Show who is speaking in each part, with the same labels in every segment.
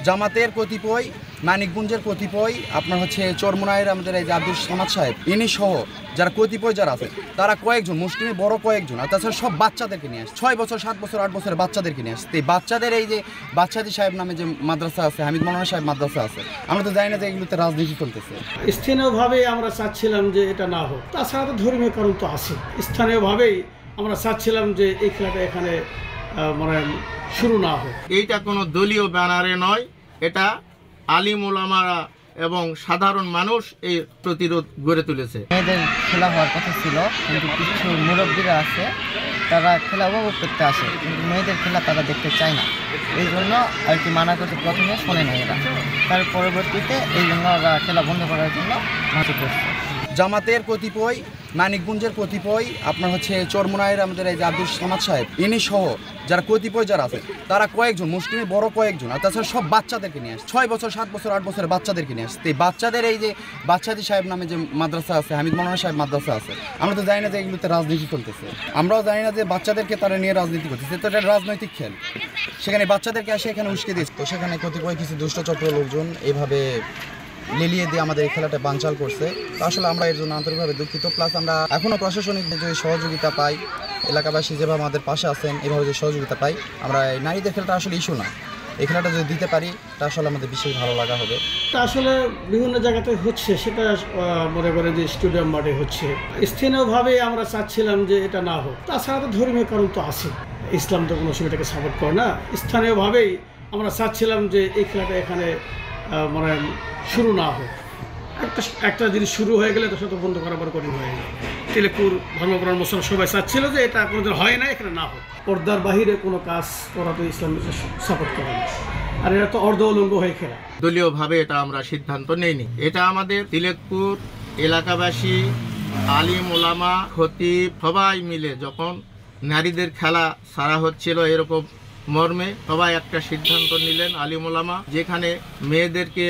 Speaker 1: জামাতের কতিপয়, মানিকগঞ্জের কতিপয়, আপনার হচ্ছে চরমোনাইয়ের আমাদের এই যে আব্দুল সামাদ সাহেব ইনি সহ যারা কতিপয় যারা আছে তারা কয়েকজন মুসলিমের বড় কয়েকজন, আর তাছাড়া সব বাচ্চাদেরকে নিয়ে আসে, 6 বছর 7 বছর 8 বছরের বাচ্চাদেরকে নিয়ে আসে। এই বাচ্চাদের এই যে বাচ্চাদি সাহেব নামে যে মাদ্রাসা আছে, হামিদ মৌলানা সাহেব মাদ্রাসা আছে, আমরা তো জানি না যে এগুলোতে রাজনীতি চলতেছে।
Speaker 2: স্থানীয়ভাবে আমরা চাচ্ছিলাম যে এটা না হোক, তাছাড়া তো ধর্মীয় কারণ তো আছে। স্থানীয়ভাবেই আমরা চাচ্ছিলাম যে এই খেলাটা এখানে মানে শুরু না হোক।
Speaker 3: এইটা কোনো দলীয় ব্যানারে নয়, এটা আলিম ওলামারা এবং সাধারণ মানুষ এই প্রতিরোধ গড়ে তুলেছে।
Speaker 4: মেয়েদের খেলা হওয়ার কথা ছিল, কিন্তু কিছু মুরব্বীরা আছে তারা খেলা উপভোগ করতে আসে, কিন্তু মেয়েদের খেলা তারা দেখতে চায় না। এই জন্য আর কি মানা করতে প্রথমে শোনে না এরা, তার পরবর্তীতে এই জন্য ওরা খেলা বন্ধ করার জন্য মাটি করছে।
Speaker 1: জামাতের কতিপয়, মানিকগঞ্জের কতিপয়, আপনার হচ্ছে চরমোনাইয়ের আমাদের এই যে আব্দুল সামাদ সাহেব ইনি সহ যারা কতিপয় যারা আছে তারা কয়েকজন মুসলিমের বড় কয়েকজন, আর তাছাড়া সব বাচ্চাদেরকে নিয়ে আসে, 6 বছর 7 বছর 8 বছরের বাচ্চাদেরকে নিয়ে আসে। এই বাচ্চাদের এই যে বাচ্চাদি সাহেব নামে যে মাদ্রাসা আছে, হামিদ মৌলানা সাহেব মাদ্রাসা আছে, আমরা তো জানি না যে এগুলোতে রাজনীতি চলতেছে। আমরাও জানি না যে বাচ্চাদেরকে তারা নিয়ে রাজনীতি করতেছে, তো এটা রাজনৈতিক খেল। সেখানে বাচ্চাদেরকে আসে এখানে উস্কে দিচ্ছে, তো সেখানে কতিপয় কিছু দুষ্টচক্র লোকজন এইভাবে লেলিয়ে দিয়ে আমাদের এই খেলাটা বানচাল করছে। তো আসলে আমরা এর জন্য আন্তরিকভাবে দুঃখিত। প্লাস আমরা এখনও প্রশাসনিক যে সহযোগিতা পাই, এলাকাবাসী যেভাবে আমাদের পাশে আছেন এভাবে যে সহযোগিতা পাই, আমরা এই নারীদের খেলাটা আসলে ইস্যু না, এই খেলাটা যদি দিতে পারি তা আসলে আমাদের বিশেষ ভালো লাগা হবে।
Speaker 2: তা আসলে বিভিন্ন জায়গাতে হচ্ছে, সেটা মনে করে যে স্টেডিয়াম মাঠে হচ্ছে। স্থানীয়ভাবে আমরা চাচ্ছিলাম যে এটা না হোক, তাছাড়া তো ধর্মীয় কারণ তো আছে। ইসলাম তো কোনো সময়টাকে সাপোর্ট করে না। স্থানীয়ভাবেই আমরা চাচ্ছিলাম যে এই খেলাটা এখানে মানে শুরু না হোক। একটা জিনিস শুরু হয়ে গেলে তো সেটা বন্ধ করা বড় কঠিন হয়ে যায়। তিলেকপুর ধর্মপ্রাণ মুসলমান সবাই চাচ্ছিল যে এটা কোনোদিন হয় না, এখানে না হোক। পর্দার বাহিরে কোনো কাজ করা তো ইসলাম সাপোর্ট করে না, আর এটা তো অর্ধ উলঙ্গ হয়ে খেলা।
Speaker 3: দলীয়ভাবে এটা আমরা সিদ্ধান্ত নেইনি, এটা আমাদের তিলেকপুর এলাকাবাসী, আলিম ওলামা, খতিব সবাই মিলে যখন নারীদের খেলা সারা হচ্ছিল এরকম মর্মে সবাই একটা সিদ্ধান্ত নিলেন আলিম ওলামা, যেখানে মেয়েদেরকে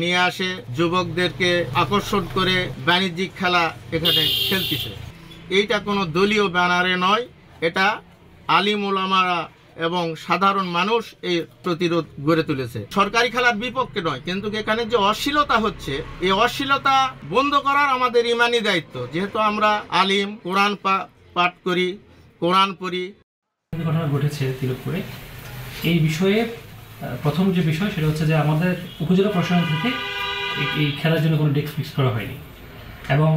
Speaker 3: নিয়ে আসে, যুবকদেরকে আকর্ষণ করে বাণিজ্যিক খেলা এখানে খেলতেছে। এইটা কোনো দলীয় ব্যানারে নয়, এটা আলিম ওলামারা এবং সাধারণ মানুষ এই প্রতিরোধ গড়ে তুলেছে। সরকারি খেলার বিপক্ষে নয়, কিন্তু এখানে যে অশ্লীলতা হচ্ছে এই অশ্লীলতা বন্ধ করার আমাদের ইমানি দায়িত্ব। যেহেতু আমরা আলিম, কোরআন পাঠ করি, কোরআন পড়ি।
Speaker 5: ঘটনা ঘটেছে তিলকপুরে, এই বিষয়ে প্রথম যে বিষয় সেটা হচ্ছে যে আমাদের উপজেলা প্রশাসন থেকে এই খেলার জন্য কোনো ডেস্ক ফিক্স করা হয়নি, এবং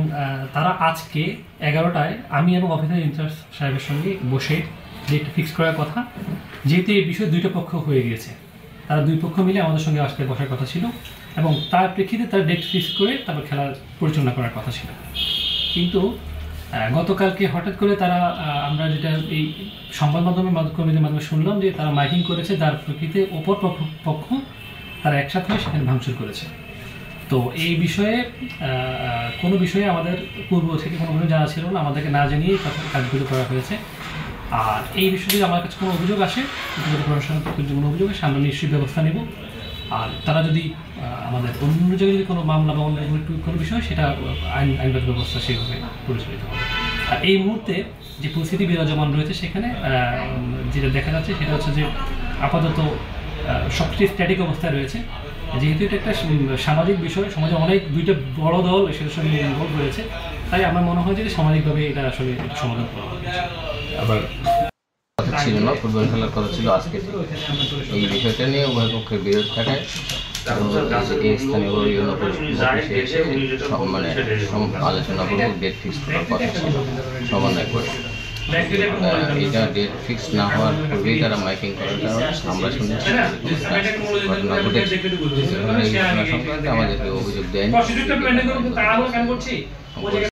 Speaker 5: তারা আজকে 11টায় আমি এবং অফিসার ইনচার্জ সাহেবের সঙ্গে বসে ডেট ফিক্স করার কথা। যেহেতু এই বিষয়ে দুইটা পক্ষ হয়ে গিয়েছে, তারা দুই পক্ষ মিলে আমাদের সঙ্গে আজকে বসার কথা ছিল, এবং তার প্রেক্ষিতে তারা ডেট ফিক্স করে তারপর খেলা পরিচালনা করার কথা ছিল। কিন্তু গতকালকে হঠাৎ করে তারা, আমরা যেটা এই সংবাদ কর্মীদের মাধ্যমে শুনলাম যে তারা মাইকিং করেছে, যার প্রেক্ষিতে অপর পক্ষ তারা একসাথে হয়ে সেখানে ভাঙচুর করেছে। তো এই বিষয়ে কোনো বিষয়ে আমাদের পূর্ব থেকে কোনো জানা ছিল না, আমাদেরকে না জানিয়েই কাজগুলো করা হয়েছে। আর এই বিষয়ে যদি আমার কাছে কোনো অভিযোগ আসে, প্রশাসনের কোনো অভিযোগ আসে, আমরা নিশ্চয়ই ব্যবস্থা নেব। আর তারা যদি আমাদের অন্য জায়গায় যদি কোনো মামলা বা অন্য কোনো বিষয়, সেটা আইনগত ব্যবস্থা সেইভাবে পরিচালিত হবে। আর এই মুহূর্তে যে পরিস্থিতি বিরাজমান রয়েছে সেখানে যেটা দেখা যাচ্ছে সেটা হচ্ছে যে আপাতত সবচেয়ে স্ট্যাটিক অবস্থায় রয়েছে। যেহেতু এটা একটা সামাজিক বিষয়, সমাজে অনেক দুইটা বড় দল সেটার সঙ্গে ইনভলভ রয়েছে, তাই আমার মনে হয় যে সামাজিকভাবে এটা আসলে সমাধান করা হবে।
Speaker 6: আবার কথা ছিল না, ফুটবল খেলার কথা ছিল আজকে। এই বিষয়টা নিয়ে উভয় পক্ষের বিরোধ থাকায় স্থানীয় মানে আলোচনা করবো, ডেট ফিক্স করার কথা ছিল সমন্বয় করে। এটা ডেট ফিক্স না হওয়ার পূর্বেই তারা মাইকিং করার কারণে আমরা শুনেছি ঘটনা ঘটেছে। এই ঘটনা সংক্রান্তে আমাদেরকে অভিযোগ দেয়নি।